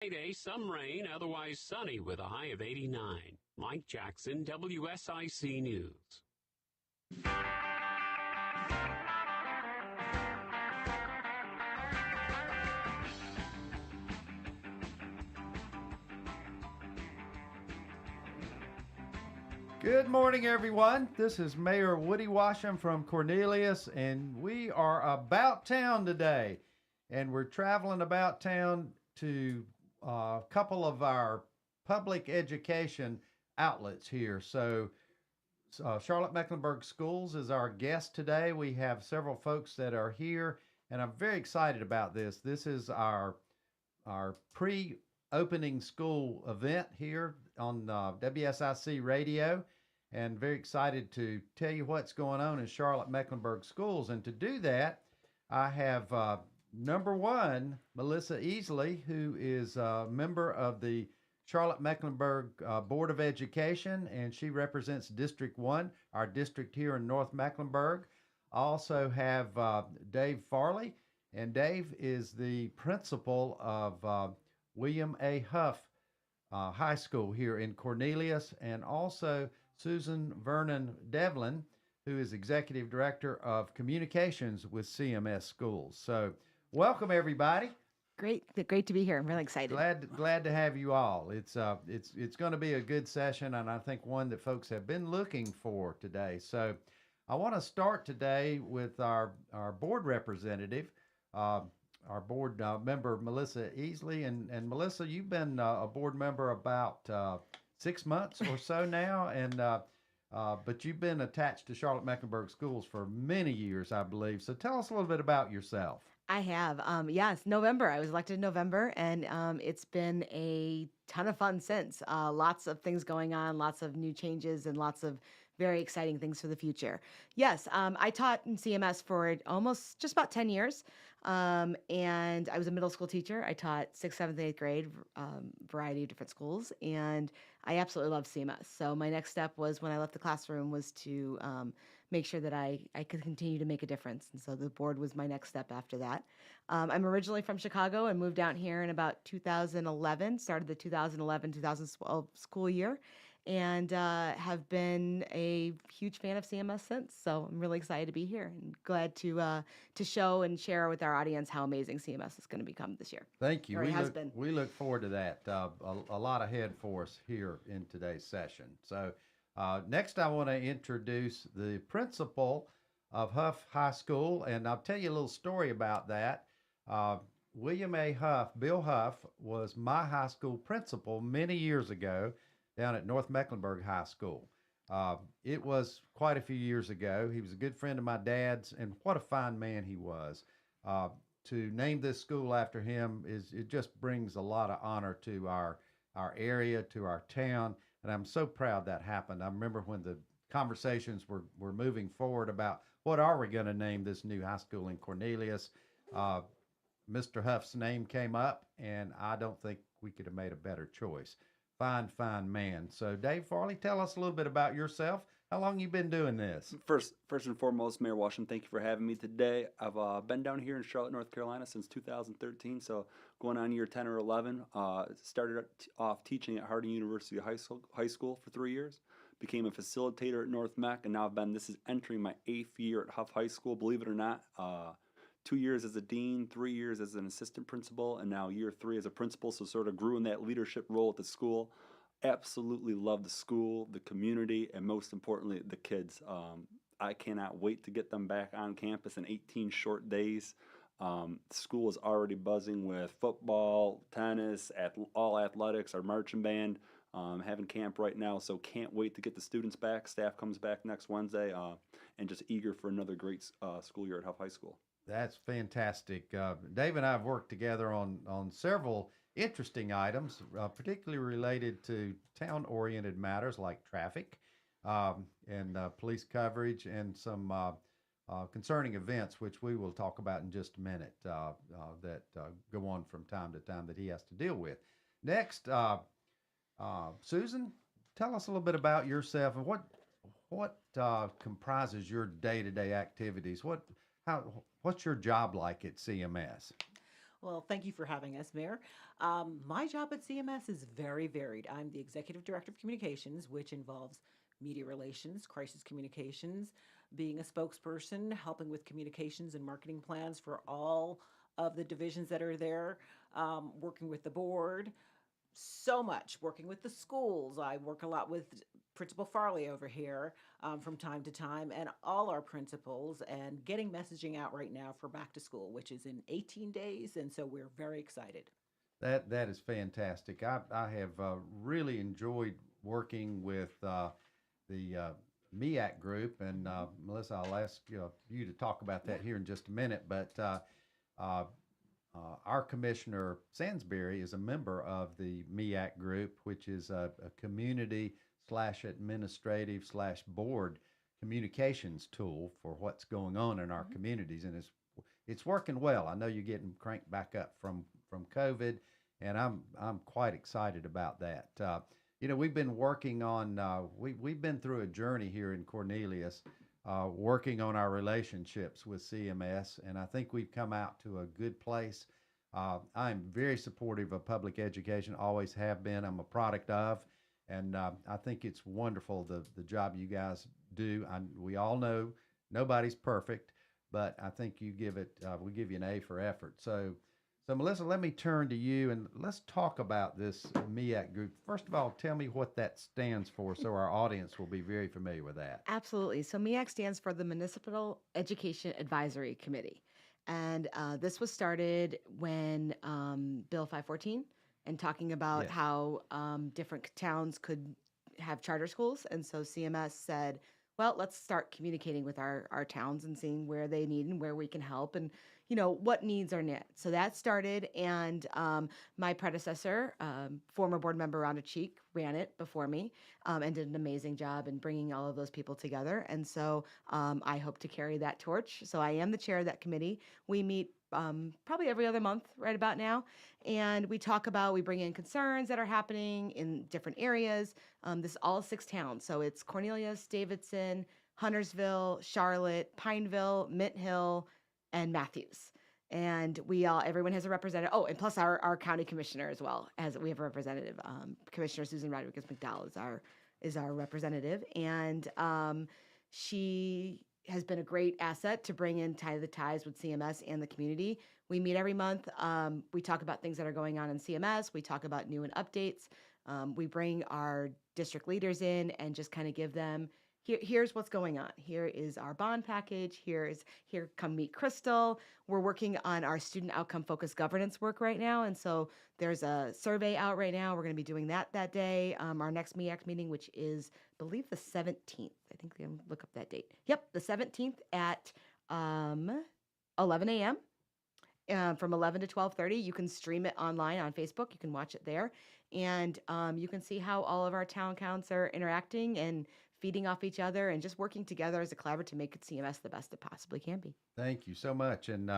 Friday, some rain, otherwise sunny with a high of 89. Mike Jackson, WSIC News. Good morning, everyone. This is Mayor Woody Washam from Cornelius, and we are about town today. And we're traveling about town to a couple of our public education outlets here. So, Charlotte-Mecklenburg Schools is our guest today. We have several folks that are here, and I'm very excited about this. This is our pre-opening school event here on WSIC Radio, and very excited to tell you what's going on in Charlotte-Mecklenburg Schools. And to do that, I have number one, Melissa Easley, who is a member of the Charlotte-Mecklenburg Board of Education, and she represents District 1, our district here in North Mecklenburg. I also have Dave Farley, and Dave is the principal of William A. Hough High School here in Cornelius, and also Susan Vernon-Devlin, who is Executive Director of Communications with CMS Schools. So welcome, everybody. Great to be here. I'm really excited. Glad to have you all. It's going to be a good session, and I think one that folks have been looking for today. So I want to start today with our board representative, our board member Melissa Easley, and Melissa, you've been a board member about 6 months or so now, and but you've been attached to Charlotte-Mecklenburg Schools for many years, I believe. So tell us a little bit about yourself. I have. Yes, November. I was elected in November, and it's been a ton of fun since. Lots of things going on, lots of new changes, and lots of very exciting things for the future. Yes, I taught in CMS for almost just about 10 years, and I was a middle school teacher. I taught 6th, 7th, 8th grade, variety of different schools, and I absolutely love CMS. So my next step was, when I left the classroom, was to make sure that I could continue to make a difference. And so the board was my next step after that. I'm originally from Chicago and moved out here in about 2011, started the 2011-2012 school year, and have been a huge fan of CMS since. So I'm really excited to be here and glad to show and share with our audience how amazing CMS is going to become this year. Thank you. Or We look forward to that. A lot ahead for us here in today's session. So next, I want to introduce the principal of Hough High School, and I'll tell you a little story about that. William A. Hough, Bill Hough, was my high school principal many years ago down at North Mecklenburg High School. It was quite a few years ago. He was a good friend of my dad's, and what a fine man he was. To name this school after him it just brings a lot of honor to our area, to our town. And I'm so proud that happened. I remember when the conversations were moving forward about what are we going to name this new high school in Cornelius. Mr. Huff's name came up, and I don't think we could have made a better choice. Fine man. So Dave Farley, tell us a little bit about yourself. How long you been doing this? First and foremost, Mayor Washam, thank you for having me today. I've been down here in Charlotte, North Carolina since 2013, so going on year 10 or 11. Started off teaching at Harding University High School for 3 years. Became a facilitator at North Mech, and now this is entering my 8th year at Hough High School, believe it or not. 2 years as a dean, 3 years as an assistant principal, and now year 3 as a principal, so sort of grew in that leadership role at the school. Absolutely love the school, the community, and most importantly, the kids. I cannot wait to get them back on campus in 18 short days. School is already buzzing with football, tennis, all athletics, our marching band, having camp right now, so can't wait to get the students back. Staff comes back next Wednesday, and just eager for another great school year at Hough High School. That's fantastic. Dave and I have worked together on several interesting items, particularly related to town-oriented matters like traffic and police coverage, and some concerning events, which we will talk about in just a minute, that go on from time to time that he has to deal with. Next, Susan, tell us a little bit about yourself and what comprises your day-to-day activities. What's your job like at CMS? Well, thank you for having us, Mayor. My job at CMS is very varied. I'm the Executive Director of Communications, which involves media relations, crisis communications, being a spokesperson, helping with communications and marketing plans for all of the divisions that are there, working with the board, so much working with the schools. I work a lot with Principal Farley over here from time to time, and all our principals, and getting messaging out right now for back to school, which is in 18 days, and so we're very excited. That is fantastic. I have really enjoyed working with the MEAC group, and Melissa, I'll ask you to talk about that here in just a minute. But our Commissioner Sansbury is a member of the MEAC group, which is a community / administrative / board communications tool for what's going on in our communities, and it's working well. I know you're getting cranked back up from COVID, and I'm quite excited about that. We've been working on we've been through a journey here in Cornelius, working on our relationships with CMS, and I think we've come out to a good place. I'm very supportive of public education, always have been. I'm a product of, and I think it's wonderful the job you guys do. We all know nobody's perfect, but I think we give you an A for effort. So Melissa, let me turn to you and let's talk about this MEAC group. First of all, tell me what that stands for so our audience will be very familiar with that. Absolutely. So MEAC stands for the Municipal Education Advisory Committee. And this was started when Bill 514 and talking about how different towns could have charter schools. And so CMS said, well, let's start communicating with our towns and seeing where they need and where we can help and, what needs are met. So that started, and my predecessor, former board member Rhonda Cheek, ran it before me and did an amazing job in bringing all of those people together. And so I hope to carry that torch. So I am the chair of that committee. We meet probably every other month right about now. And we bring in concerns that are happening in different areas. This is all 6 towns. So it's Cornelius, Davidson, Huntersville, Charlotte, Pineville, Mint Hill, and Matthews. And everyone has a representative. Oh, and plus our county commissioner as well, as we have a representative. Commissioner Susan Rodriguez-McDowell is our representative. And she has been a great asset to bring in the ties with CMS and the community. We meet every month. We talk about things that are going on in CMS. We talk about new and updates. We bring our district leaders in and just kind of give them, here's what's going on. Here is our bond package. Here come meet Crystal. We're working on our student outcome focused governance work right now. And so there's a survey out right now. We're going to be doing that day. Our next MEAC meeting, which is, I believe, the 17th. I think we can look up that date. Yep, the 17th at 11 a.m. From 11 to 12:30. You can stream it online on Facebook. You can watch it there. And you can see how all of our town counts are interacting and feeding off each other and just working together as a collaborative to make CMS the best it possibly can be. Thank you so much. And,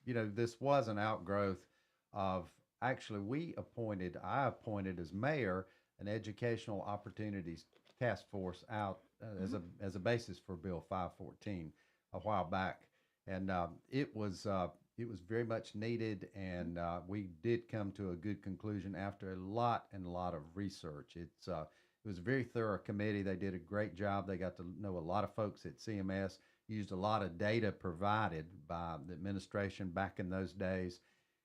this was an outgrowth of, actually, I appointed as mayor an educational opportunities task force out as a basis for Bill 514 a while back. And it was very much needed, and we did come to a good conclusion after a lot of research. It was a very thorough committee. They did a great job. They got to know a lot of folks at CMS, used a lot of data provided by the administration back in those days,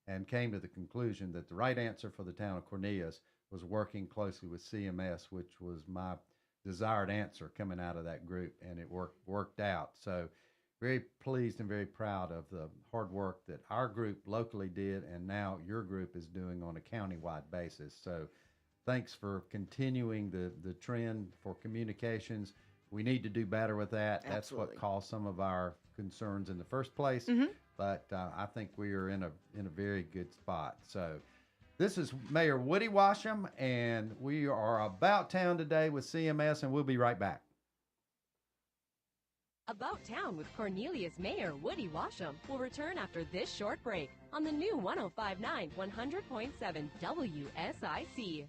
and came to the conclusion that the right answer for the town of Cornelius was working closely with CMS, which was my desired answer coming out of that group, and it worked out. So very pleased and very proud of the hard work that our group locally did, and now your group is doing on a countywide basis. So thanks for continuing the trend for communications. We need to do better with that. Absolutely. That's what caused some of our concerns in the first place. But I think we are in a very good spot. So this is Mayor Woody Washam, and we are about town today with CMS, and we'll be right back. About Town with Cornelius Mayor Woody Washam will return after this short break on the new 105.9 100.7 WSIC.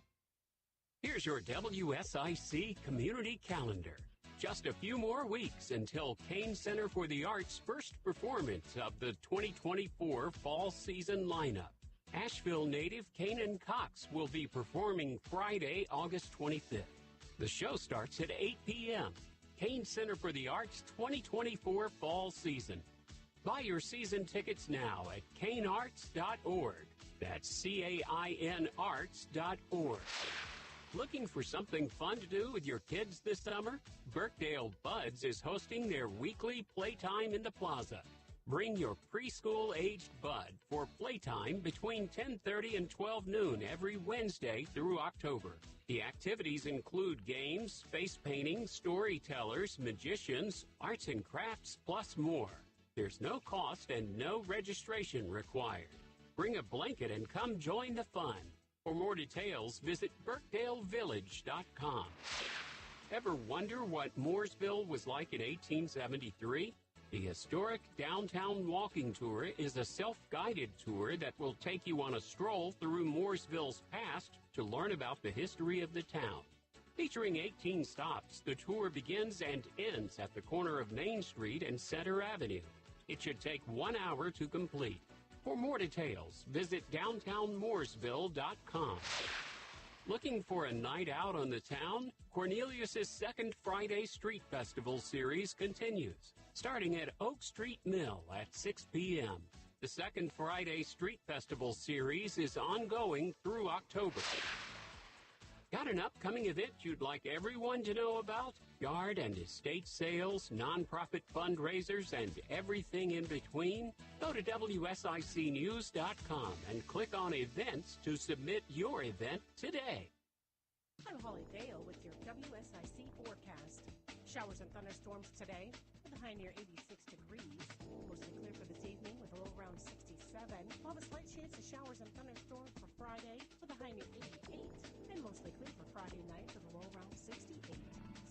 Here's your WSIC community calendar. Just a few more weeks until Kane Center for the Arts' first performance of the 2024 fall season lineup. Asheville native Kanan Cox will be performing Friday, August 25th. The show starts at 8 p.m. Kane Center for the Arts 2024 fall season. Buy your season tickets now at canearts.org. That's CAIN arts.org. Looking for something fun to do with your kids this summer? Birkdale Buds is hosting their weekly playtime in the plaza. Bring your preschool-aged bud for playtime between 10:30 and 12 noon every Wednesday through October. The activities include games, face painting, storytellers, magicians, arts and crafts, plus more. There's no cost and no registration required. Bring a blanket and come join the fun. For more details, visit BirkdaleVillage.com. Ever wonder what Mooresville was like in 1873? The historic Downtown Walking Tour is a self-guided tour that will take you on a stroll through Mooresville's past to learn about the history of the town. Featuring 18 stops, the tour begins and ends at the corner of Main Street and Center Avenue. It should take 1 hour to complete. For more details, visit downtownmooresville.com. Looking for a night out on the town? Cornelius' second Friday Street Festival series continues, starting at Oak Street Mill at 6 p.m. The second Friday Street Festival series is ongoing through October. Got an upcoming event you'd like everyone to know about? Yard and estate sales, nonprofit fundraisers, and everything in between? Go to WSICnews.com and click on events to submit your event today. I'm Holly Dale with your WSIC forecast. Showers and thunderstorms today with a high near 86 degrees. Mostly clear for this evening with a low around 67. We'll have a slight chance of showers and thunderstorms for Friday with a high near 88. And mostly clear for Friday night with a low around 68.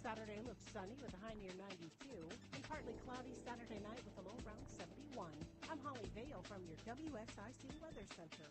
Saturday looks sunny with a high near 92. And partly cloudy Saturday night with a low around 71. I'm Holly Dale from your WSIC Weather Center.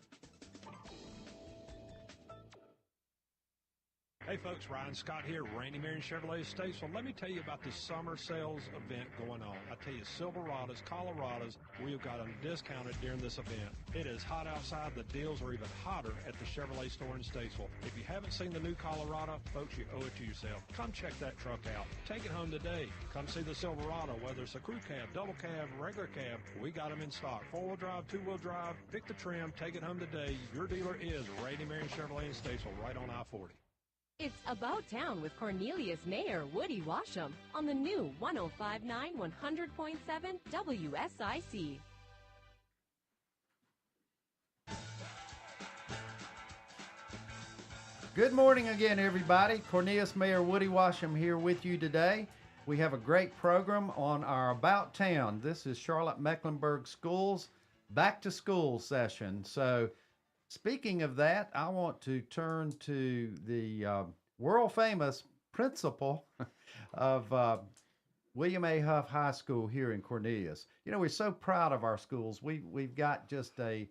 Hey folks, Ryan Scott here, Randy Marion Chevrolet Estates. Well, let me tell you about this summer sales event going on. I tell you, Silverados, Colorados, we've got them discounted during this event. It is hot outside. The deals are even hotter at the Chevrolet store in Statesville. If you haven't seen the new Colorado, folks, you owe it to yourself. Come check that truck out. Take it home today. Come see the Silverado, whether it's a crew cab, double cab, regular cab. We got them in stock. Four-wheel drive, two-wheel drive. Pick the trim. Take it home today. Your dealer is Randy Marion Chevrolet in Statesville, right on I-40. It's About Town with Cornelius Mayor Woody Washam on the new 105.9 100.7 WSIC. Good morning again, everybody. Cornelius Mayor Woody Washam here with you today. We have a great program on our About Town. This is Charlotte-Mecklenburg Schools back to school session. So speaking of that, I want to turn to the world-famous principal of William A. Hough High School here in Cornelius. You know, we're so proud of our schools. We've got just a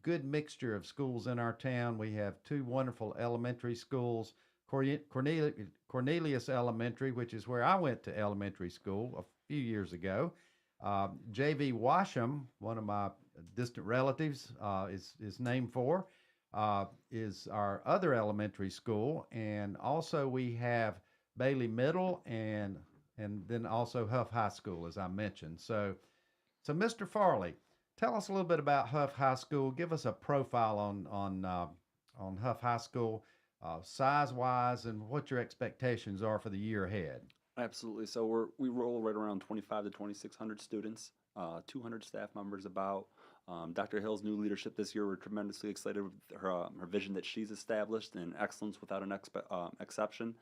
good mixture of schools in our town. We have two wonderful elementary schools, Cornelius Elementary, which is where I went to elementary school a few years ago. J.V. Washam, one of my distant relatives, is named for, is our other elementary school. And also we have Bailey Middle and then also Hough High School, as I mentioned. So Mr. Farley, tell us a little bit about Hough High School. Give us a profile on Hough High School, size-wise, and what your expectations are for the year ahead. Absolutely. So we roll right around 25 to 2,600 students, 200 staff members about. Dr. Hill's new leadership this year, we're tremendously excited with her vision that she's established and excellence without an exception.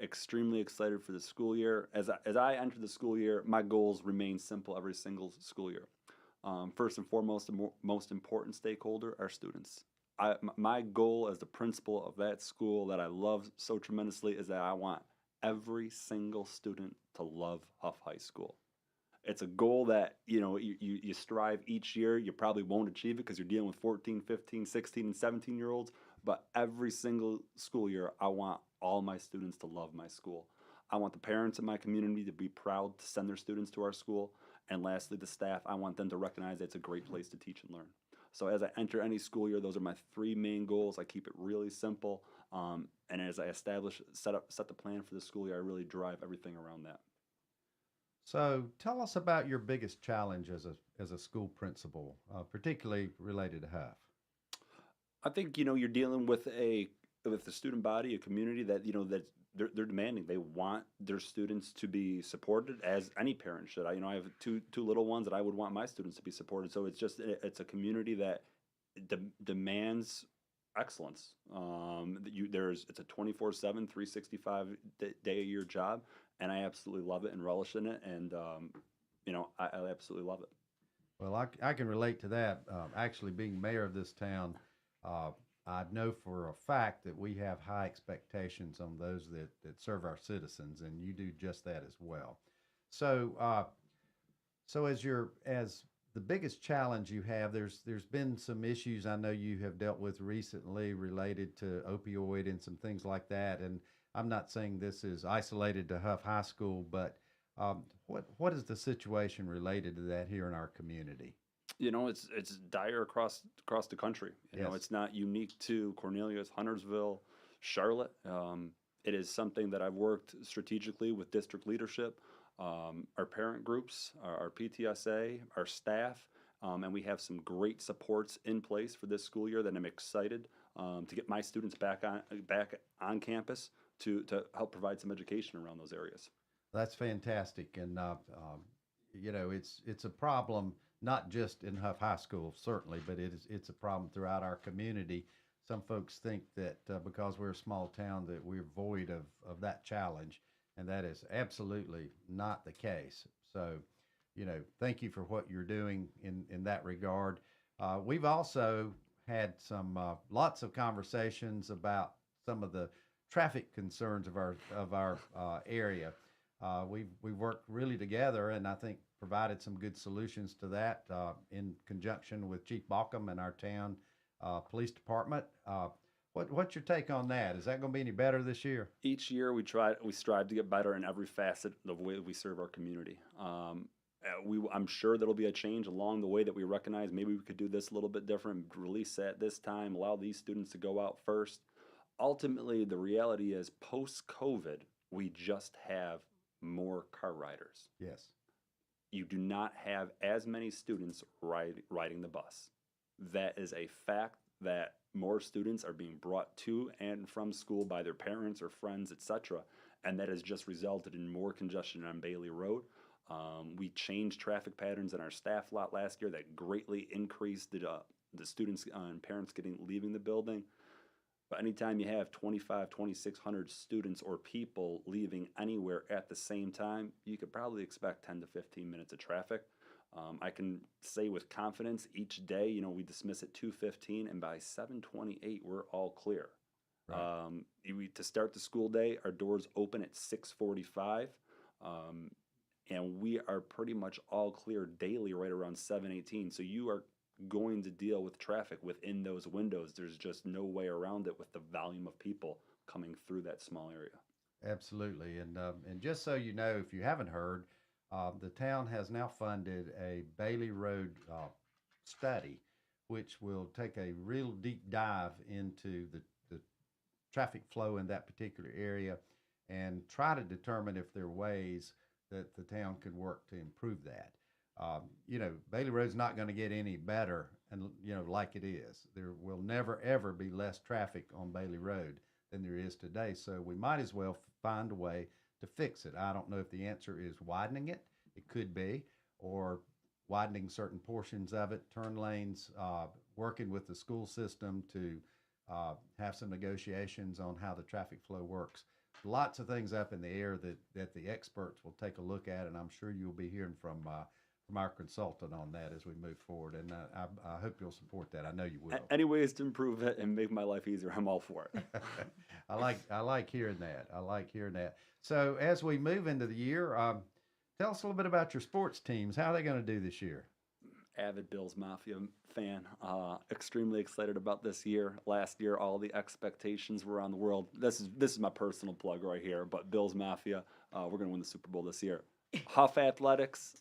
Extremely excited for the school year. As I enter the school year, my goals remain simple every single school year. First and foremost, the most important stakeholder are students. My goal as the principal of that school that I love so tremendously is that I want every single student to love Hough High School. It's a goal that, you strive each year. You probably won't achieve it because you're dealing with 14, 15, 16, and 17-year-olds. But every single school year, I want all my students to love my school. I want the parents in my community to be proud to send their students to our school. And lastly, the staff, I want them to recognize that it's a great place to teach and learn. So as I enter any school year, those are my three main goals. I keep it really simple. And as I set the plan for the school year, I really drive everything around that. So tell us about your biggest challenge as a school principal, particularly related to Hough. I think you're dealing with the student body, a community that that they're demanding. They want their students to be supported, as any parent should. I have two little ones that I would want my students to be supported. So it's a community that demands excellence. It's a 24/7, 365 day a year job, and I absolutely love it and relish in it. And I absolutely love it. Well, I can relate to that. Actually, being mayor of this town, I know for a fact that we have high expectations on those that serve our citizens, and you do just that as well. So, as the biggest challenge you have, there's been some issues I know you have dealt with recently related to opioid and some things like that. And I'm not saying this is isolated to Hough High School, but what is the situation related to that here in our community? It's dire across the country. Yes. It's not unique to Cornelius, Huntersville, Charlotte. It is something that I've worked strategically with district leadership, our parent groups, our PTSA, our staff, and we have some great supports in place for this school year that I'm excited to get my students back on campus to help provide some education around those areas. That's fantastic, and it's a problem not just in Hough High School, certainly, but it's a problem throughout our community. Some folks think that because we're a small town that we're void of that challenge, and that is absolutely not the case. So, thank you for what you're doing in that regard. We've also had some lots of conversations about some of the traffic concerns of our area. We've worked really together, and I think provided some good solutions to that in conjunction with Chief Balcom and our town police department. What's your take on that? Is that going to be any better this year? Each year we strive to get better in every facet of the way we serve our community. I'm sure there'll be a change along the way that we recognize maybe we could do this a little bit different, release at this time, allow these students to go out first. Ultimately, the reality is post-COVID, we just have more car riders. Yes. You do not have as many students riding the bus. That is a fact that more students are being brought to and from school by their parents or friends, etc., and that has just resulted in more congestion on Bailey Road. We changed traffic patterns in our staff lot last year that greatly increased the students and parents leaving the building. But anytime you have 2,600 students or people leaving anywhere at the same time, you could probably expect 10 to 15 minutes of traffic. I can say with confidence each day, we dismiss at 2:15, and by 7:28, we're all clear. Right. To start the school day, our doors open at 6:45, and we are pretty much all clear daily right around 7:18. So you are going to deal with traffic within those windows. There's just no way around it with the volume of people coming through that small area. Absolutely. And just so you know, if you haven't heard, the town has now funded a Bailey Road study, which will take a real deep dive into the traffic flow in that particular area and try to determine if there are ways that the town could work to improve that. Bailey Road's not going to get any better, and like it is. There will never ever be less traffic on Bailey Road than there is today. So we might as well find a way to fix it. I don't know if the answer is widening it. It could be, or widening certain portions of it, turn lanes, working with the school system to have some negotiations on how the traffic flow works. Lots of things up in the air that the experts will take a look at, and I'm sure you'll be hearing from our consultant on that as we move forward. And I hope you'll support that. I know you will. Any ways to improve it and make my life easier, I'm all for it. I like hearing that. I like hearing that. So as we move into the year, tell us a little bit about your sports teams. How are they going to do this year? avid Bills Mafia fan. Extremely excited about this year. Last year, all the expectations were on the world. This is my personal plug right here, but Bills Mafia, we're going to win the Super Bowl this year. Hough Athletics,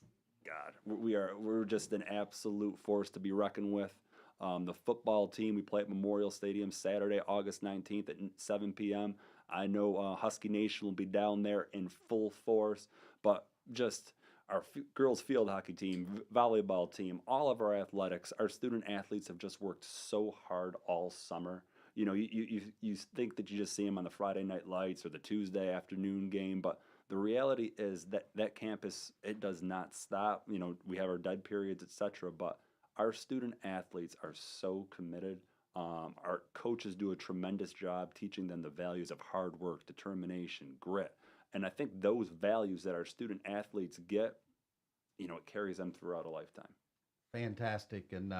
God, we're just an absolute force to be reckoned with. The football team, we play at Memorial Stadium Saturday, August 19th at 7 p.m. I know Husky Nation will be down there in full force, but just our girls field hockey team, volleyball team, all of our athletics, our student athletes have just worked so hard all summer. You know, you think that you just see them on the Friday night lights or the Tuesday afternoon game, but the reality is that campus, it does not stop. You know, we have our dead periods, etc., but our student athletes are so committed. Our coaches do a tremendous job teaching them the values of hard work, determination, grit. And I think those values that our student athletes get, you know, it carries them throughout a lifetime. Fantastic. And,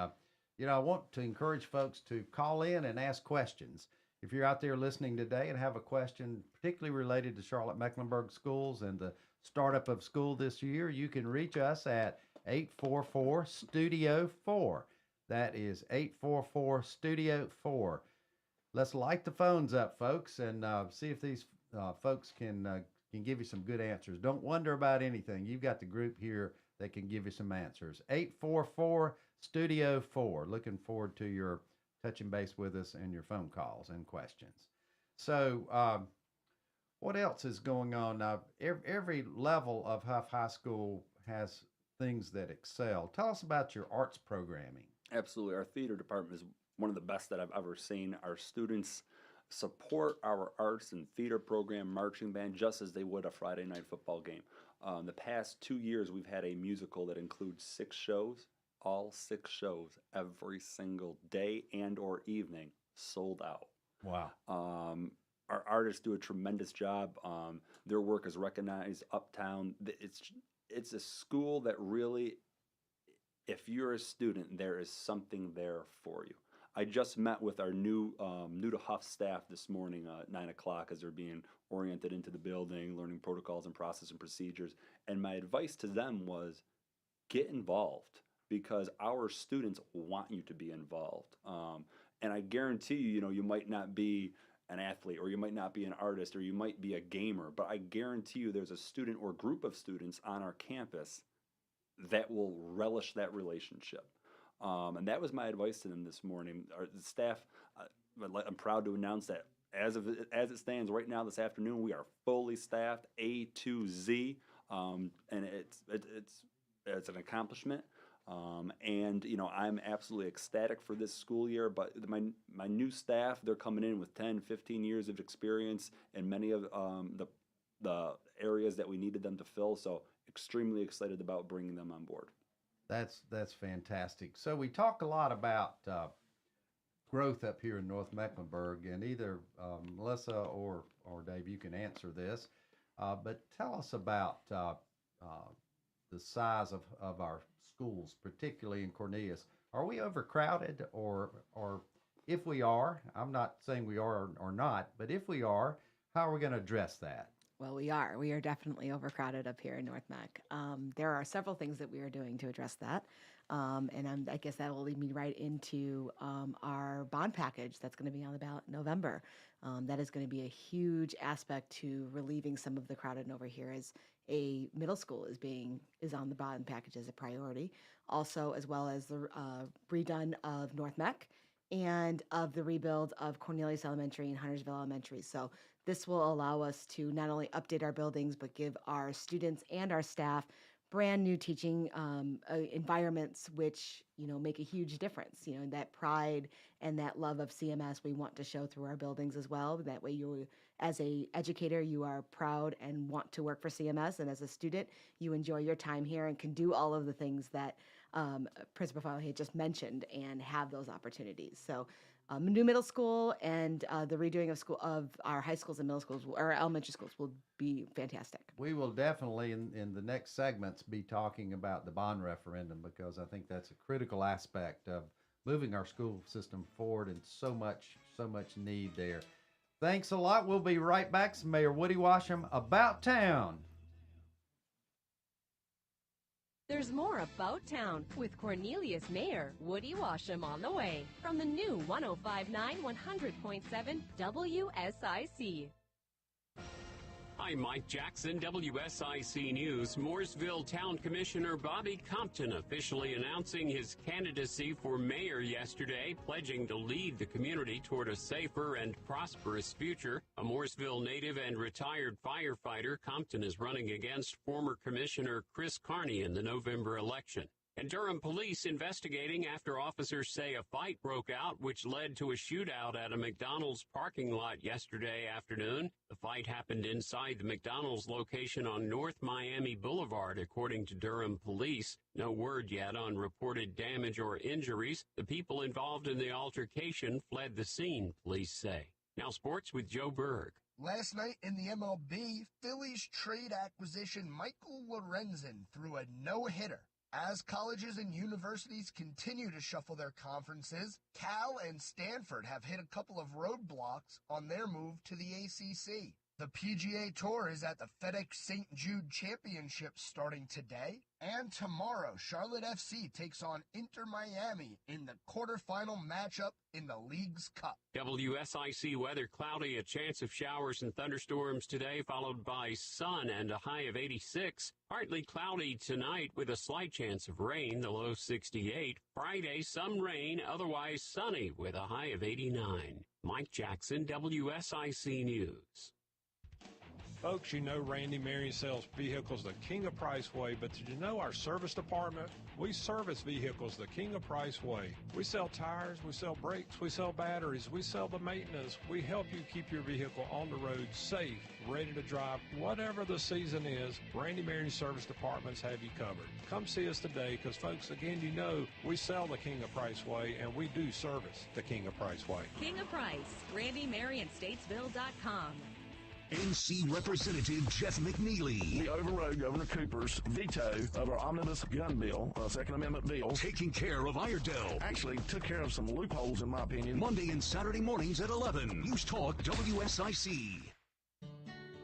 you know, I want to encourage folks to call in and ask questions. If you're out there listening today and have a question particularly related to Charlotte-Mecklenburg Schools and the startup of school this year, you can reach us at 844-STUDIO-4. That is 844-STUDIO-4. Let's light the phones up, folks, and see if these folks can give you some good answers. Don't wonder about anything. You've got the group here that can give you some answers. 844-STUDIO-4. Looking forward to your touching base with us and your phone calls and questions. So what else is going on? Every level of Hough High School has things that excel. Tell us about your arts programming. Absolutely. Our theater department is one of the best that I've ever seen. Our students support our arts and theater program, marching band, just as they would a Friday night football game. The past 2 years, we've had a musical that includes 6 shows, all 6 shows, every single day and or evening, sold out. Wow. Our artists do a tremendous job. Their work is recognized uptown. It's a school that really, if you're a student, there is something there for you. I just met with our new to Hough staff this morning at 9 o'clock as they're being oriented into the building, learning protocols and process and procedures. And my advice to them was, get involved, because our students want you to be involved. And I guarantee you, you know, you might not be an athlete, or you might not be an artist, or you might be a gamer, but I guarantee you there's a student or group of students on our campus that will relish that relationship. And that was my advice to them this morning. The staff, I'm proud to announce that as it stands right now this afternoon, we are fully staffed, A to Z, and it's an accomplishment. And you know, I'm absolutely ecstatic for this school year, but my new staff, they're coming in with 10, 15 years of experience in many of the areas that we needed them to fill, so extremely excited about bringing them on board. That's fantastic. So we talk a lot about growth up here in North Mecklenburg, and either Melissa or Dave, you can answer this, but tell us about the size of our schools, particularly in Cornelius. Are we overcrowded, or if we are, I'm not saying we are or not, but if we are, how are we going to address that? Well, we are. We are definitely overcrowded up here in North Mac. There are several things that we are doing to address that. And I guess that will lead me right into our bond package that's going to be on the ballot in November. That is going to be a huge aspect to relieving some of the crowded over here, as a middle school is on the bond package as a priority. Also, as well as the redone of North Mac and of the rebuild of Cornelius Elementary and Huntersville Elementary. So this will allow us to not only update our buildings, but give our students and our staff brand new teaching environments, which, you know, make a huge difference. You know, that pride and that love of CMS we want to show through our buildings as well. That way, you, as a educator, you are proud and want to work for CMS, and as a student, you enjoy your time here and can do all of the things that Principal Farley had just mentioned and have those opportunities. So new middle school and the redoing of our high schools and middle schools, or elementary schools, will be fantastic. We will definitely in the next segments be talking about the bond referendum, because I think that's a critical aspect of moving our school system forward, and so much need there. Thanks a lot. We'll be right back. It's Mayor Woody Washam, About Town. There's more About Town with Cornelius Mayor Woody Washam on the way from the new 105.9 100.7 WSIC. Hi, Mike Jackson, WSIC News. Mooresville Town Commissioner Bobby Compton officially announcing his candidacy for mayor yesterday, pledging to lead the community toward a safer and prosperous future. A Mooresville native and retired firefighter, Compton is running against former Commissioner Chris Carney in the November election. And Durham police investigating after officers say a fight broke out, which led to a shootout at a McDonald's parking lot yesterday afternoon. The fight happened inside the McDonald's location on North Miami Boulevard, according to Durham police. No word yet on reported damage or injuries. The people involved in the altercation fled the scene, police say. Now sports with Joe Berg. Last night in the MLB, Phillies trade acquisition Michael Lorenzen threw a no-hitter. As colleges and universities continue to shuffle their conferences, Cal and Stanford have hit a couple of roadblocks on their move to the ACC. The PGA Tour is at the FedEx St. Jude Championship starting today, and tomorrow Charlotte FC takes on Inter Miami in the quarterfinal matchup in the League's Cup. WSIC weather: cloudy, a chance of showers and thunderstorms today, followed by sun and a high of 86. Partly cloudy tonight with a slight chance of rain, the low 68. Friday, some rain, otherwise sunny with a high of 89. Mike Jackson, WSIC News. Folks, you know Randy Marion sells vehicles the King of Price way, but did you know our service department? We service vehicles the King of Price way. We sell tires, we sell brakes, we sell batteries, we sell the maintenance. We help you keep your vehicle on the road safe, ready to drive. Whatever the season is, Randy Marion Service Departments have you covered. Come see us today because, folks, again, you know we sell the King of Price way and we do service the King of Price way. King of Price, RandyMarionStatesville.com. NC Representative Jeff McNeely. We overrode Governor Cooper's veto of our omnibus gun bill, Second Amendment bill. Taking care of Iredell. Actually took care of some loopholes, in my opinion. Monday and Saturday mornings at 11. News Talk WSIC.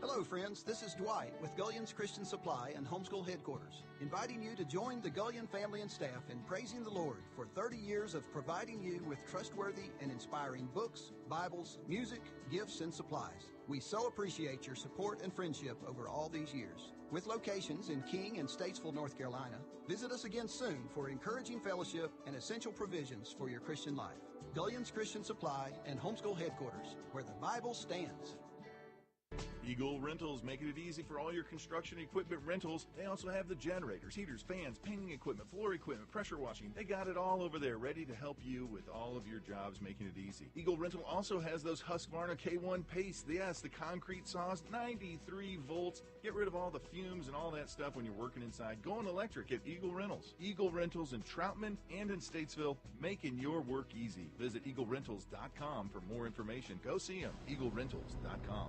Hello, friends. This is Dwight with Gullion's Christian Supply and Homeschool Headquarters, inviting you to join the Gullion family and staff in praising the Lord for 30 years of providing you with trustworthy and inspiring books, Bibles, music, gifts, and supplies. We so appreciate your support and friendship over all these years. With locations in King and Statesville, North Carolina, visit us again soon for encouraging fellowship and essential provisions for your Christian life. Gullion's Christian Supply and Homeschool Headquarters, where the Bible stands. Eagle Rentals, making it easy for all your construction equipment rentals. They also have the generators, heaters, fans, painting equipment, floor equipment, pressure washing. They got it all over there, ready to help you with all of your jobs, making it easy. Eagle Rental also has those Husqvarna K1 paste. Yes, the concrete saws, 93 volts. Get rid of all the fumes and all that stuff when you're working inside. Going electric at Eagle Rentals. Eagle Rentals in Troutman and in Statesville, making your work easy. Visit EagleRentals.com for more information. Go see them, EagleRentals.com.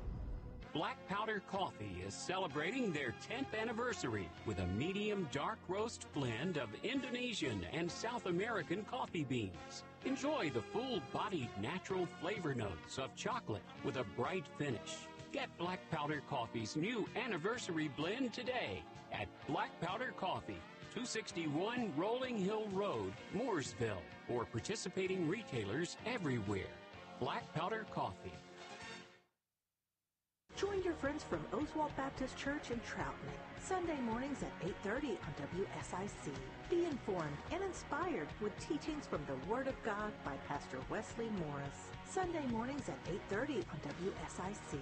Black Powder Coffee is celebrating their 10th anniversary with a medium dark roast blend of Indonesian and South American coffee beans. Enjoy the full-bodied natural flavor notes of chocolate with a bright finish. Get Black Powder Coffee's new anniversary blend today at Black Powder Coffee, 261 Rolling Hill Road, Mooresville, or participating retailers everywhere. Black Powder Coffee. Join your friends from Oswald Baptist Church in Troutman, Sunday mornings at 8:30 on WSIC. Be informed and inspired with teachings from the Word of God by Pastor Wesley Morris. Sunday mornings at 8:30 on WSIC.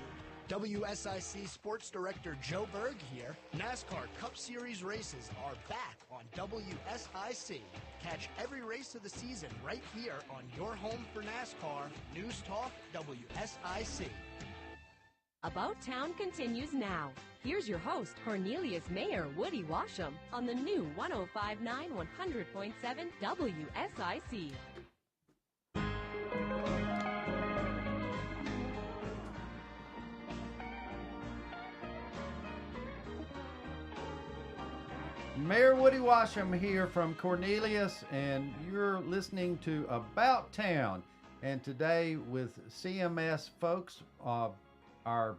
WSIC Sports Director Joe Berg here. NASCAR Cup Series races are back on WSIC. Catch every race of the season right here on your home for NASCAR. News Talk WSIC. About Town continues now. Here's your host, Cornelius Mayor Woody Washam, on the new 105.9 100.7 WSIC. Mayor Woody Washam here from Cornelius, and you're listening to About Town. And today with CMS folks, our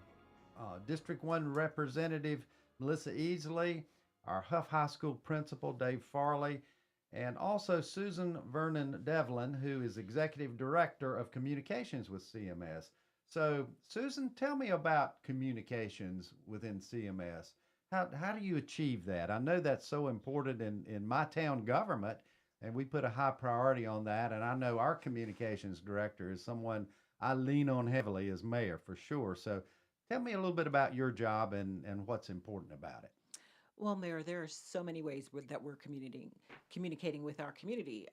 District 1 Representative Melissa Easley, our Hough High School principal, Dave Farley, and also Susan Vernon-Devlin, who is Executive Director of Communications with CMS. So, Susan, tell me about communications within CMS. How do you achieve that? I know that's so important in my town government, and we put a high priority on that. And I know our communications director is someone I lean on heavily as mayor for sure. So, tell me a little bit about your job and what's important about it. Well, Mayor, there are so many ways that we're communicating with our community.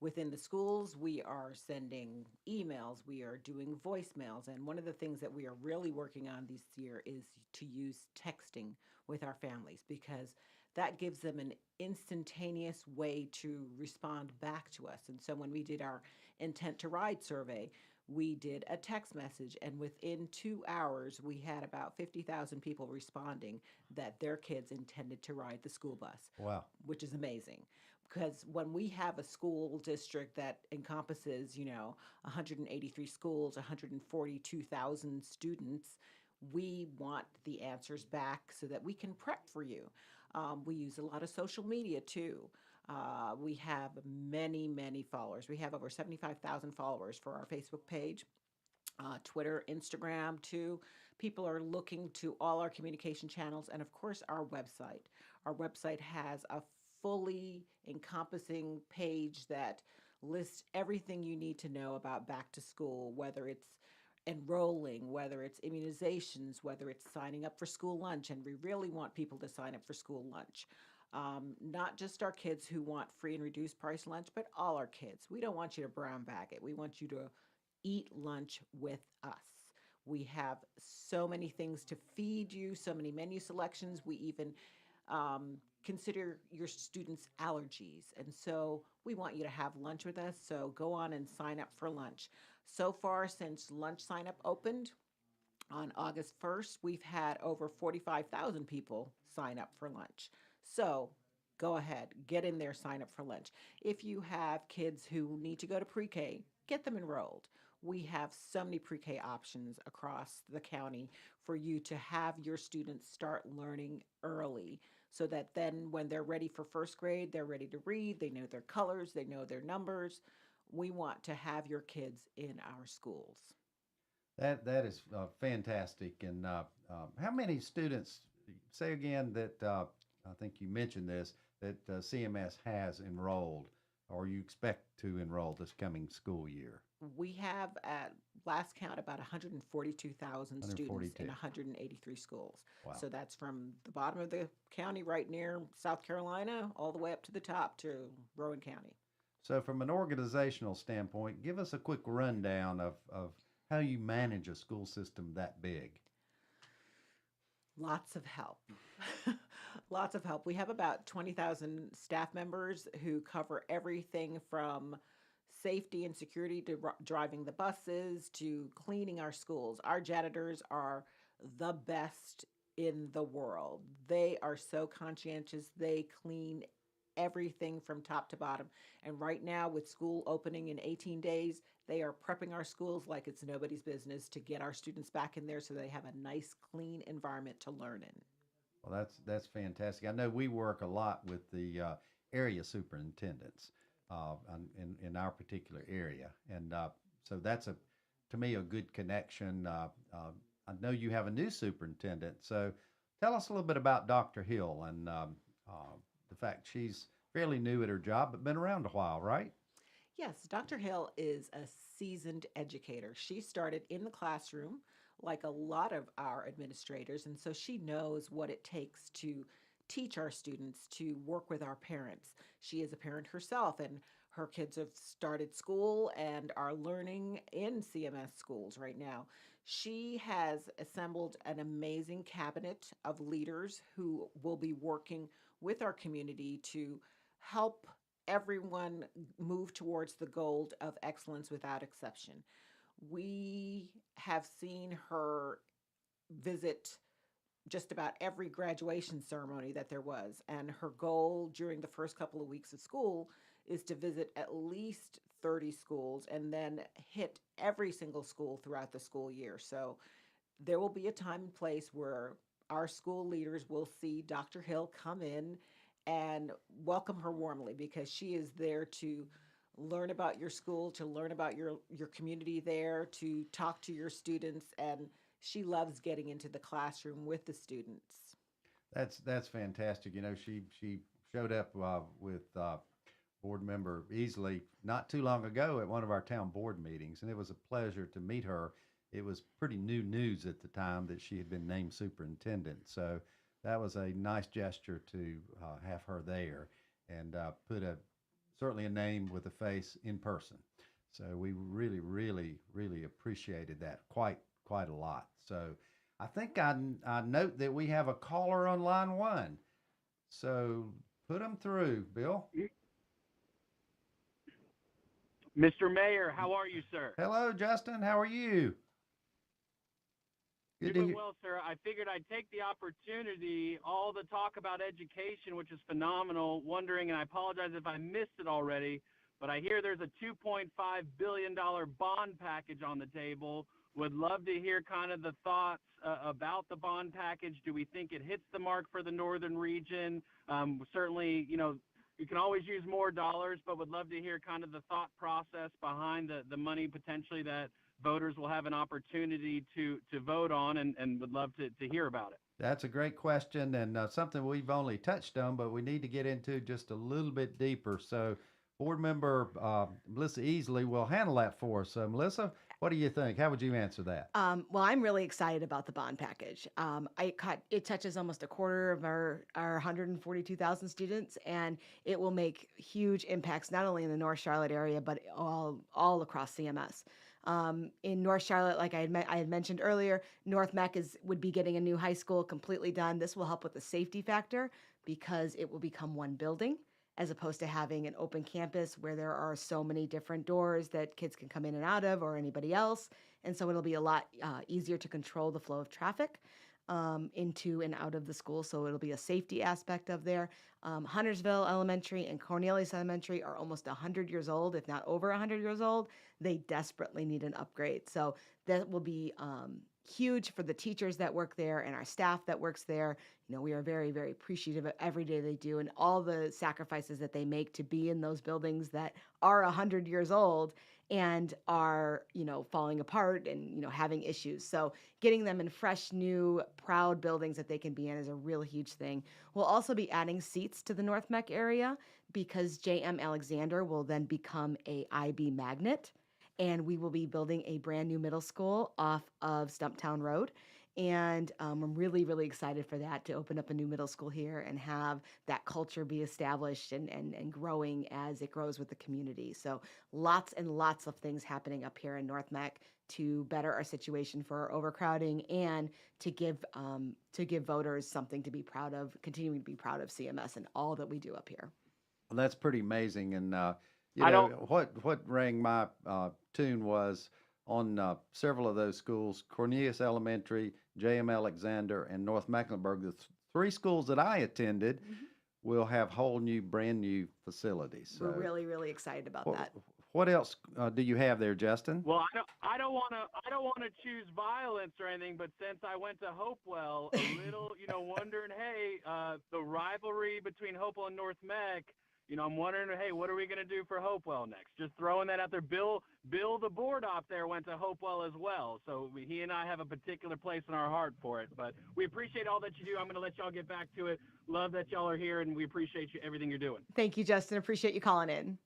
Within the schools, we are sending emails, we are doing voicemails, and one of the things that we are really working on this year is to use texting with our families because that gives them an instantaneous way to respond back to us. And so when we did our intent to ride survey, we did a text message, and within 2 hours, we had about 50,000 people responding that their kids intended to ride the school bus. Wow. Which is amazing. Because when we have a school district that encompasses, 183 schools, 142,000 students, we want the answers back so that we can prep for you. We use a lot of social media too. We have many, many followers. We have over 75,000 followers for our Facebook page, Twitter, Instagram too. People are looking to all our communication channels and, of course, our website. Our website has a fully encompassing page that lists everything you need to know about back to school, whether it's enrolling, whether it's immunizations, whether it's signing up for school lunch, and we really want people to sign up for school lunch. Not just our kids who want free and reduced price lunch, but all our kids. We don't want you to brown bag it. We want you to eat lunch with us. We have so many things to feed you, so many menu selections. We even consider your students' allergies. And so we want you to have lunch with us. So go on and sign up for lunch. So far, since lunch sign up opened on August 1st, we've had over 45,000 people sign up for lunch. So go ahead, get in there, sign up for lunch. If you have kids who need to go to pre-K, get them enrolled. We have so many pre-K options across the county for you to have your students start learning early so that then when they're ready for first grade, they're ready to read, they know their colors, they know their numbers. We want to have your kids in our schools. That is fantastic. And how many students, say again that, I think you mentioned this, that CMS has enrolled or you expect to enroll this coming school year? We have at last count about 142,000 students in 183 schools. Wow. So that's from the bottom of the county right near South Carolina all the way up to the top to Rowan County. So from an organizational standpoint, give us a quick rundown of how you manage a school system that big. Lots of help. Lots of help. We have about 20,000 staff members who cover everything from safety and security to driving the buses to cleaning our schools. Our janitors are the best in the world. They are so conscientious. They clean everything from top to bottom. And right now, with school opening in 18 days, they are prepping our schools like it's nobody's business to get our students back in there so they have a nice, clean environment to learn in. Well, that's fantastic. I know we work a lot with the area superintendents in our particular area, and so that's to me a good connection. I know you have a new superintendent, so tell us a little bit about Dr. Hill and the fact she's fairly new at her job, but been around a while, right? Yes, Dr. Hill is a seasoned educator. She started in the classroom like a lot of our administrators, and so she knows what it takes to teach our students, to work with our parents. She is a parent herself, and her kids have started school and are learning in CMS schools right now. She has assembled an amazing cabinet of leaders who will be working with our community to help everyone move towards the goal of excellence without exception. We have seen her visit just about every graduation ceremony that there was, and her goal during the first couple of weeks of school is to visit at least 30 schools and then hit every single school throughout the school year. So there will be a time and place where our school leaders will see Dr. Hill come in and welcome her warmly, because she is there to learn about your school, to learn about your community there, to talk to your students, and she loves getting into the classroom with the students. That's fantastic. You know, she showed up with board member Easley not too long ago at one of our town board meetings, and it was a pleasure to meet her. It was pretty new news at the time that she had been named superintendent, so that was a nice gesture to have her there and put certainly a name with a face in person. So we really, really, really appreciated that quite a lot. So I think I note that we have a caller on line 1. So put them through, Bill. Mr. Mayor, how are you, sir? Hello, Justin. How are you? Good to Doing hear. well, sir. I figured I'd take the opportunity, all the talk about education, which is phenomenal, wondering, and I apologize if I missed it already, but I hear there's a $2.5 billion bond package on the table. Would love to hear kind of the thoughts about the bond package. Do we think it hits the mark for the northern region? Certainly, you know, you can always use more dollars, but would love to hear kind of the thought process behind the money potentially that voters will have an opportunity to vote on, and would love to hear about it. That's a great question, and something we've only touched on, but we need to get into just a little bit deeper. So board member Melissa Easley will handle that for us. So Melissa, what do you think? How would you answer that? Well, I'm really excited about the bond package. It touches almost a quarter of our 142,000 students, and it will make huge impacts not only in the North Charlotte area, but all across CMS. In North Charlotte, like I had mentioned earlier, North Mech would be getting a new high school completely done. This will help with the safety factor because it will become one building, as opposed to having an open campus where there are so many different doors that kids can come in and out of, or anybody else. And so it'll be a lot easier to control the flow of traffic into and out of the school. So it'll be a safety aspect of there. Huntersville Elementary and Cornelius Elementary are almost 100 years old, if not over 100 years old. They desperately need an upgrade. So that will be huge for the teachers that work there and our staff that works there. You know, we are very, very appreciative of every day they do and all the sacrifices that they make to be in those buildings that are 100 years old and are, you know, falling apart and, you know, having issues. So getting them in fresh, new, proud buildings that they can be in is a real huge thing. We'll also be adding seats to the North Mech area because J.M. Alexander will then become a IB magnet, and we will be building a brand new middle school off of Stumptown Road. And I'm really, really excited for that, to open up a new middle school here and have that culture be established and growing as it grows with the community. So lots and lots of things happening up here in North Mech to better our situation for our overcrowding and to give voters something to be proud of, continuing to be proud of CMS and all that we do up here. Well, that's pretty amazing. And you know, what rang my tune was on several of those schools, Cornelius Elementary, J.M. Alexander, and North Mecklenburg, the 3 schools that I attended, will have whole new, brand new facilities. So we're really, really excited about that. What else do you have there, Justin? Well, I don't want to choose violence or anything, but since I went to Hopewell, a little, you know, wondering, hey, the rivalry between Hopewell and North Mech. You know, I'm wondering, hey, what are we going to do for Hopewell next? Just throwing that out there. Bill, the board op there, went to Hopewell as well. So he and I have a particular place in our heart for it. But we appreciate all that you do. I'm going to let y'all get back to it. Love that y'all are here, and we appreciate everything you're doing. Thank you, Justin. Appreciate you calling in.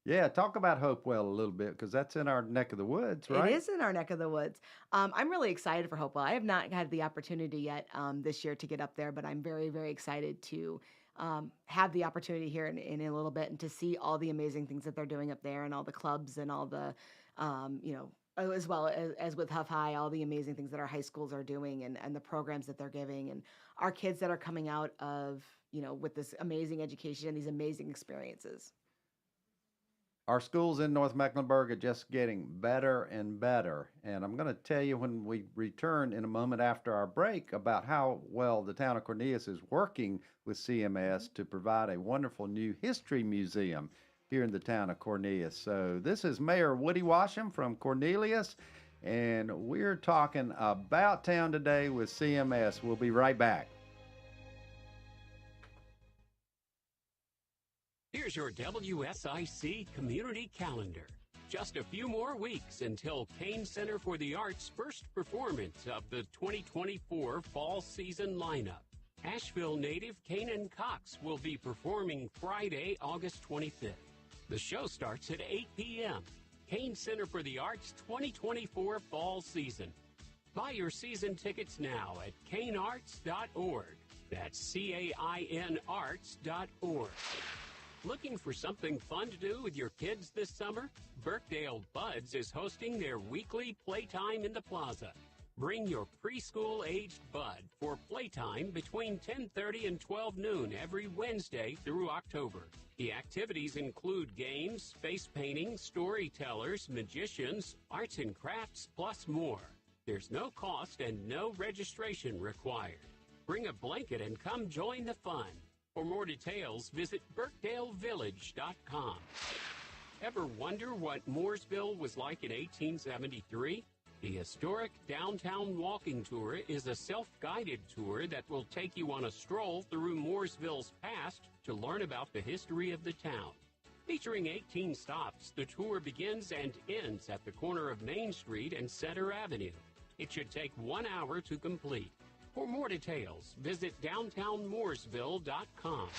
Yeah, talk about Hopewell a little bit, because that's in our neck of the woods, right? It is in our neck of the woods. I'm really excited for Hopewell. I have not had the opportunity yet this year to get up there, but I'm very, very excited to have the opportunity here in a little bit and to see all the amazing things that they're doing up there and all the clubs and all the, you know, as well as with Hough High, all the amazing things that our high schools are doing and the programs that they're giving and our kids that are coming out of, you know, with this amazing education and these amazing experiences. Our schools in North Mecklenburg are just getting better and better. And I'm going to tell you when we return in a moment after our break about how well the town of Cornelius is working with CMS to provide a wonderful new history museum here in the town of Cornelius. So this is Mayor Woody Washam from Cornelius, and we're talking about town today with CMS. We'll be right back. Here's your WSIC community calendar. Just a few more weeks until Kane Center for the Arts' first performance of the 2024 fall season lineup. Asheville native Kanan Cox will be performing Friday, August 25th. The show starts at 8 p.m. Kane Center for the Arts 2024 fall season. Buy your season tickets now at kanearts.org. That's CAIN arts.org. Looking for something fun to do with your kids this summer? Birkdale Buds is hosting their weekly Playtime in the Plaza. Bring your preschool-aged bud for playtime between 10:30 and 12 noon every Wednesday through October. The activities include games, face painting, storytellers, magicians, arts and crafts, plus more. There's no cost and no registration required. Bring a blanket and come join the fun. For more details, visit BirkdaleVillage.com. Ever wonder what Mooresville was like in 1873? The historic Downtown Walking Tour is a self-guided tour that will take you on a stroll through Mooresville's past to learn about the history of the town. Featuring 18 stops, the tour begins and ends at the corner of Main Street and Center Avenue. It should take 1 hour to complete. For more details, visit downtownmooresville.com.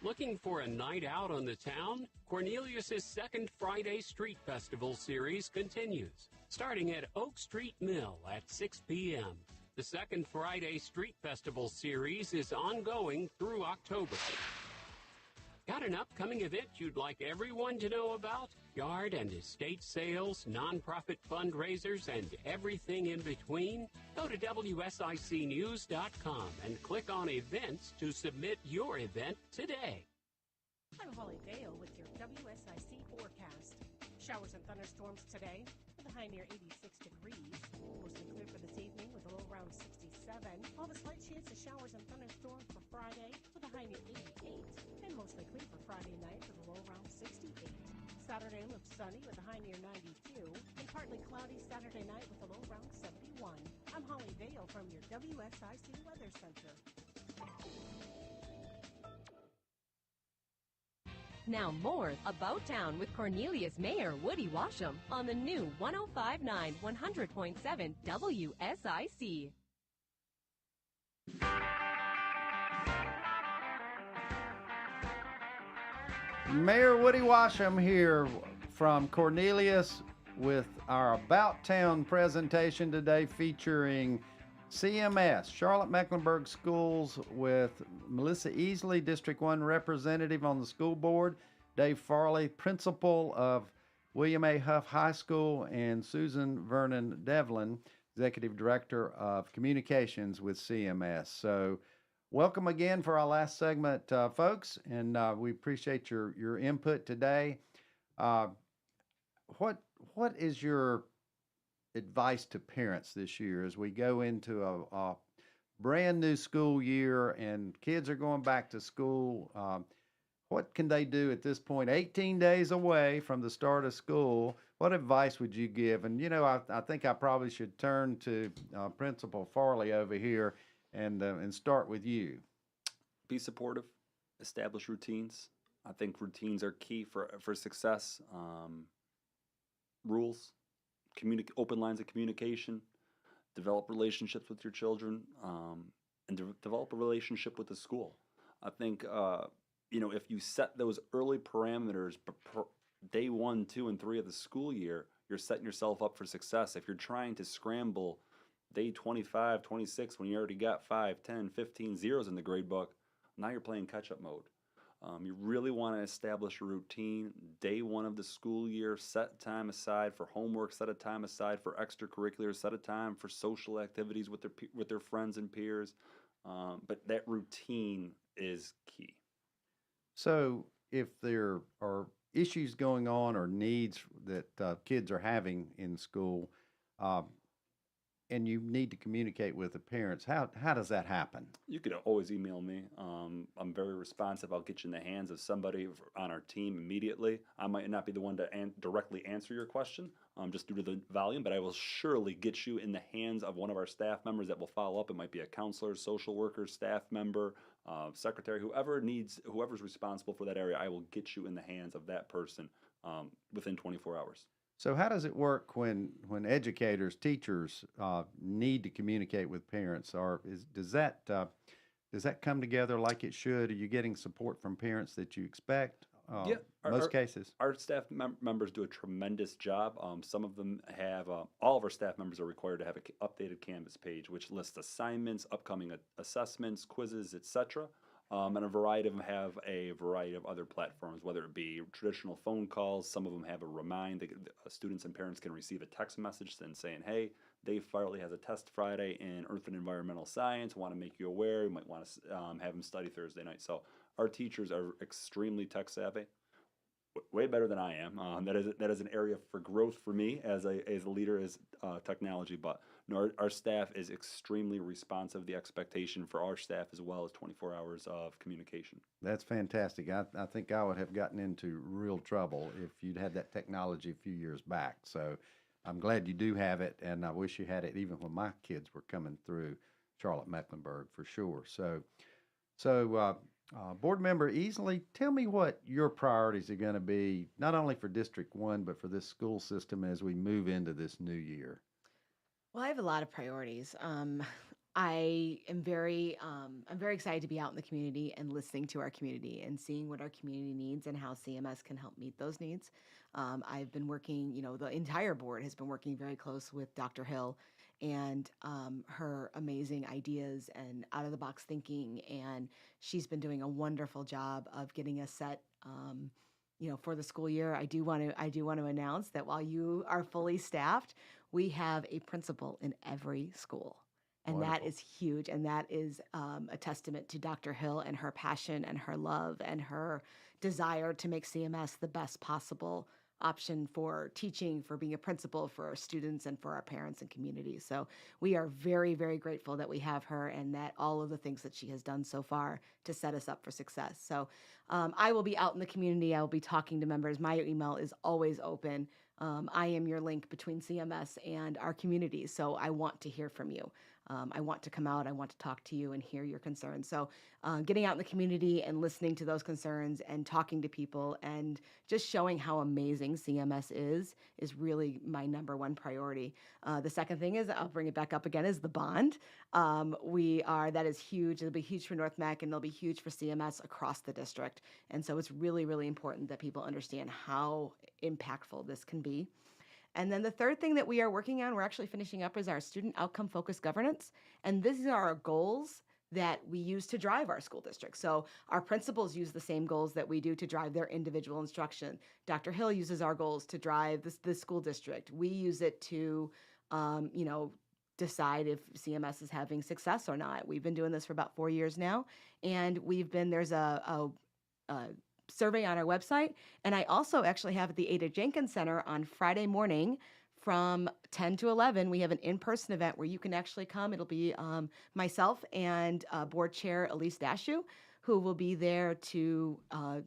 Looking for a night out on the town? Cornelius' second Friday Street Festival series continues, starting at Oak Street Mill at 6 p.m. The second Friday Street Festival series is ongoing through October. Got an upcoming event you'd like everyone to know about? Yard and estate sales, nonprofit fundraisers, and everything in between? Go to WSICnews.com and click on Events to submit your event today. I'm Holly Dale with your WSIC forecast. Showers and thunderstorms today with a high near 86 degrees. Mostly clear for this evening with a low around 67. All the slight chance of showers and thunderstorms for Friday with a high near 88. And mostly clear for Friday night with a low around 68. Saturday looks sunny with a high near 92. And partly cloudy Saturday night with a low around 71. I'm Holly Dale from your WSIC Weather Center. Now more About Town with Cornelius Mayor Woody Washam on the new 105.9 100.7 WSIC. Mayor Woody Washam here from Cornelius with our About Town presentation today featuring CMS, Charlotte-Mecklenburg Schools, with Melissa Easley, District 1 representative on the school board, Dave Farley, principal of William A. Hough High School, and Susan Vernon-Devlin, executive director of communications with CMS. So welcome again for our last segment, folks, and we appreciate your input today. What is your advice to parents this year as we go into a brand new school year and kids are going back to school? What can they do at this point, 18 days away from the start of school? What advice would you give? And, you know, I think I probably should turn to Principal Farley over here and start with you. Be supportive, establish routines. I think routines are key for success. Rules, open lines of communication, develop relationships with your children, and develop a relationship with the school. I think, you know, if you set those early parameters, day 1, 2, and 3 of the school year, you're setting yourself up for success. If you're trying to scramble day 25, 26, when you already got 5, 10, 15 zeros in the grade book, now you're playing catch-up mode. You really want to establish a routine. Day 1 of the school year, set time aside for homework, set a time aside for extracurricular, set a time for social activities with their friends and peers. But that routine is key. So if there are issues going on or needs that kids are having in school, and you need to communicate with the parents, how does that happen? You can always email me. I'm very responsive. I'll get you in the hands of somebody on our team immediately. I might not be the one to directly answer your question, just due to the volume, but I will surely get you in the hands of one of our staff members that will follow up. It might be a counselor, social worker, staff member, secretary, whoever's responsible for that area. I will get you in the hands of that person within 24 hours. So how does it work when educators, teachers need to communicate with parents? Or does that come together like it should? Are you getting support from parents that you expect? Yeah, most cases. Our staff members do a tremendous job. Some of them have, all of our staff members are required to have an updated Canvas page, which lists assignments, upcoming assessments, quizzes, etc. And a variety of them have a variety of other platforms, whether it be traditional phone calls. Some of them have a remind. Students and parents can receive a text message saying, hey, Dave Farley has a test Friday in Earth and Environmental Science. Want to make you aware. You might want to have him study Thursday night. So our teachers are extremely tech savvy, way better than I am. That is an area for growth for me as a leader is technology. But no, our staff is extremely responsive. The expectation for our staff as well is 24 hours of communication. That's fantastic. I think I would have gotten into real trouble if you'd had that technology a few years back. So I'm glad you do have it, and I wish you had it even when my kids were coming through Charlotte-Mecklenburg for sure. So Board Member Easley, tell me what your priorities are going to be, not only for District 1, but for this school system as we move into this new year. Well, I have a lot of priorities. I'm very excited to be out in the community and listening to our community and seeing what our community needs and how CMS can help meet those needs. I've been working, the entire board has been working very close with Dr. Hill and her amazing ideas and out-of-the-box thinking, and she's been doing a wonderful job of getting us set. For the school year. I do want to announce that while you are fully staffed, we have a principal in every school. And Wonderful. That is huge. And that is a testament to Dr. Hill and her passion and her love and her desire to make CMS the best possible option for teaching, for being a principal, for our students, and for our parents and communities. So we are very, very grateful that we have her and that all of the things that she has done so far to set us up for success. So I will be out in the community. I will be talking to members. My email is always open. I am your link between CMS and our community. So I want to hear from you. I want to come out. I want to talk to you and hear your concerns. So getting out in the community and listening to those concerns and talking to people and just showing how amazing CMS is really my number one priority. The second thing is, I'll bring it back up again, is the bond. That is huge. It'll be huge for North Mac, and it'll be huge for CMS across the district. And so it's really, really important that people understand how impactful this can be. And then the third thing that we are working on, we're actually finishing up, is our student outcome focused governance. And these are our goals that we use to drive our school district. So our principals use the same goals that we do to drive their individual instruction. Dr. Hill uses our goals to drive the school district. We use it to, decide if CMS is having success or not. We've been doing this for about 4 years now. And there's a survey on our website. And I also actually have at the Ada Jenkins Center on Friday morning from 10 to 11, we have an in-person event where you can actually come. It'll be myself and board chair Elise Dashu, who will be there to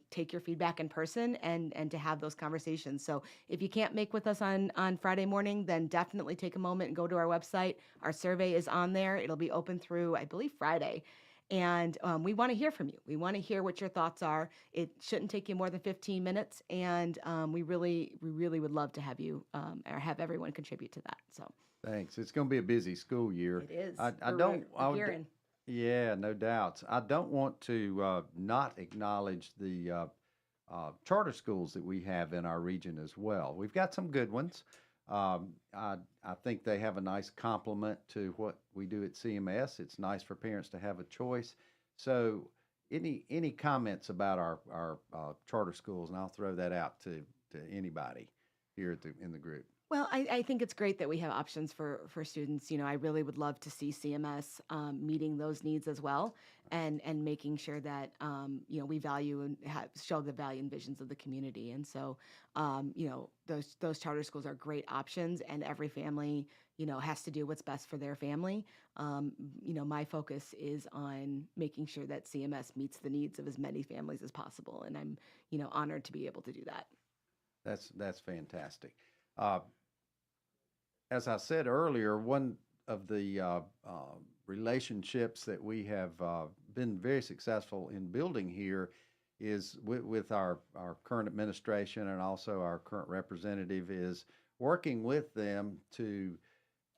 take your feedback in person and to have those conversations. So if you can't make with us on Friday morning, then definitely take a moment and go to our website. Our survey is on there. It'll be open through, I believe, Friday. And we want to hear from you. We want to hear what your thoughts are. It shouldn't take you more than 15 minutes. And we really would love to have you or have everyone contribute to that. So thanks. It's going to be a busy school year. It is. Yeah, no doubts. I don't want to not acknowledge the charter schools that we have in our region as well. We've got some good ones. I think they have a nice complement to what we do at CMS. It's nice for parents to have a choice. So any comments about our charter schools, and I'll throw that out to anybody here in the group. Well, I think it's great that we have options for students. I really would love to see CMS meeting those needs as well, and making sure that we value and show the value and visions of the community. And so, those charter schools are great options, and every family has to do what's best for their family. My focus is on making sure that CMS meets the needs of as many families as possible, and I'm honored to be able to do that. That's fantastic. as I said earlier, one of the relationships that we have been very successful in building here is with our current administration, and also our current representative is working with them to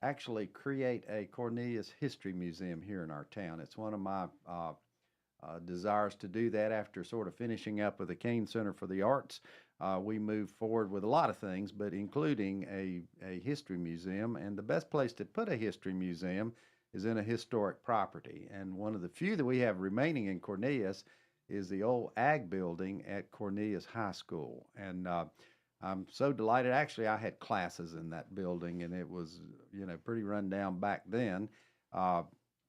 actually create a Cornelius History Museum here in our town. It's one of my desires to do that after sort of finishing up with the Kane Center for the Arts. We move forward with a lot of things, but including a history museum. And the best place to put a history museum is in a historic property. And one of the few that we have remaining in Cornelius is the old ag building at Cornelius High School. And I'm so delighted. Actually, I had classes in that building, and it was, pretty run down back then.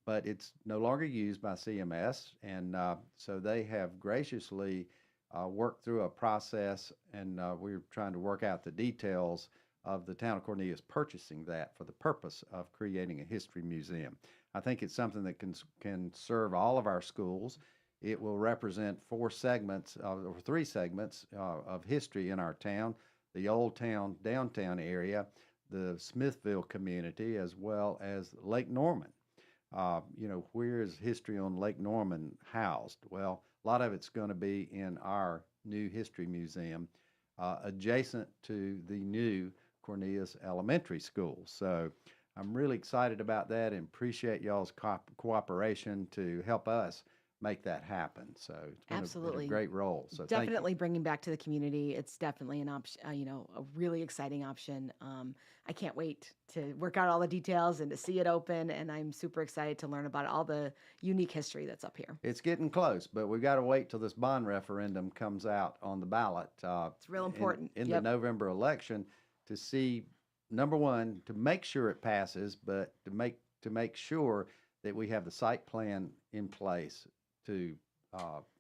But it's no longer used by CMS, and so they have graciously worked through a process, and we're trying to work out the details of the town of Cornelius purchasing that for the purpose of creating a history museum. I think it's something that can serve all of our schools. It will represent three segments of history in our town: the Old Town, downtown area, the Smithville community, as well as Lake Norman. Where is history on Lake Norman housed? Well, a lot of it's going to be in our new history museum, adjacent to the new Cornelius Elementary School. So I'm really excited about that and appreciate y'all's cooperation to help us make that happen. So it's been a great role. So definitely bringing back to the community. It's definitely an option, a really exciting option. I can't wait to work out all the details and to see it open. And I'm super excited to learn about all the unique history that's up here. It's getting close, but we've got to wait till this bond referendum comes out on the ballot. It's real important in the November election to see, number one, to make sure it passes, but to make sure that we have the site plan in place to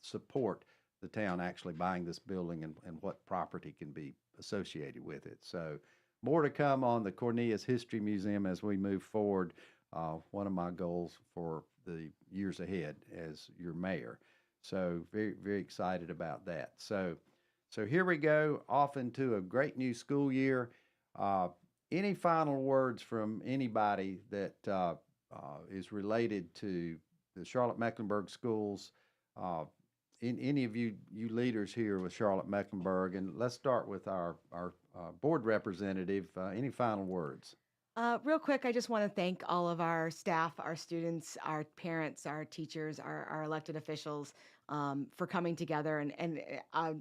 support the town actually buying this building and what property can be associated with it. So more to come on the Cornelius History Museum as we move forward. One of my goals for the years ahead as your mayor. So very, very excited about that. So here we go, off into a great new school year. Any final words from anybody that is related to the Charlotte-Mecklenburg Schools, any of you leaders here with Charlotte-Mecklenburg, and let's start with our board representative. Any final words? Real quick, I just want to thank all of our staff, our students, our parents, our teachers, our elected officials for coming together and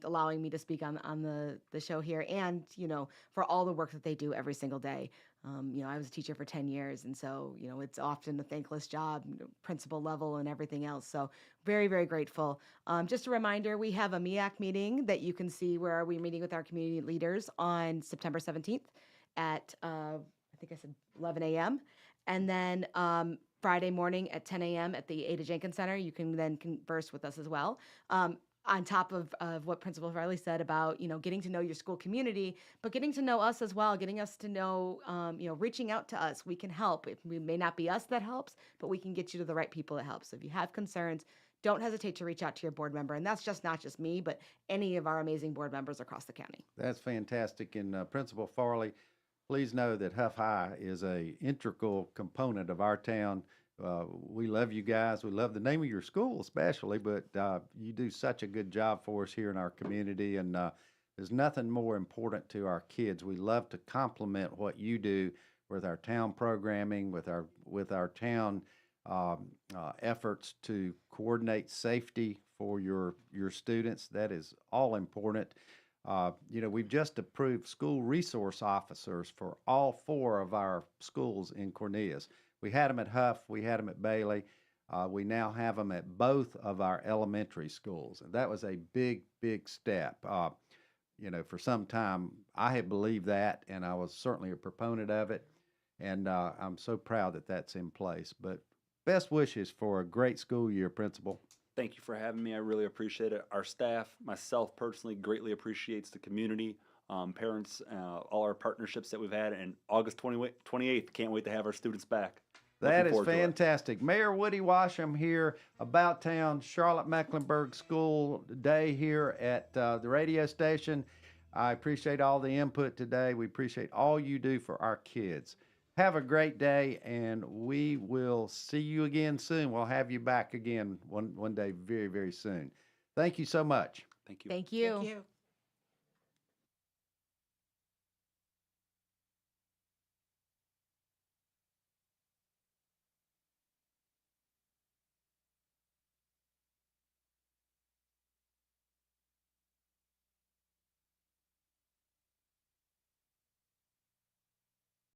allowing me to speak on the show here, and for all the work that they do every single day. I was a teacher for 10 years, and so it's often a thankless job, principal level and everything else. So very, very grateful. Just a reminder, we have a MEAC meeting that you can see where we're meeting with our community leaders on September 17th at I think I said 11 a.m. And then Friday morning at 10 a.m. at the Ada Jenkins Center. You can then converse with us as well. On top of what Principal Farley said about, getting to know your school community, but getting to know us as well, getting us to know, reaching out to us. We can help. It may not be us that helps, but we can get you to the right people that help. So if you have concerns, don't hesitate to reach out to your board member. And that's not just me, but any of our amazing board members across the county. That's fantastic. And Principal Farley, please know that Hough High is an integral component of our town. We love you guys. We love the name of your school especially, but you do such a good job for us here in our community, and there's nothing more important to our kids. We love to complement what you do with our town programming, with our town efforts to coordinate safety for your students. That is all important. We've just approved school resource officers for all 4 of our schools in Cornelius. We had them at Hough, we had them at Bailey. We now have them at both of our elementary schools. And that was a big, big step. For some time, I had believed that, and I was certainly a proponent of it. And I'm so proud that that's in place. But best wishes for a great school year, Principal. Thank you for having me. I really appreciate it. Our staff, myself personally, greatly appreciates the community, parents, all our partnerships that we've had. And August 28th, can't wait to have our students back. That is fantastic. Mayor Woody Washam here, About Town, Charlotte-Mecklenburg School Day here at the radio station. I appreciate all the input today. We appreciate all you do for our kids. Have a great day, and we will see you again soon. We'll have you back again one day very, very soon. Thank you so much. Thank you. Thank you. Thank you.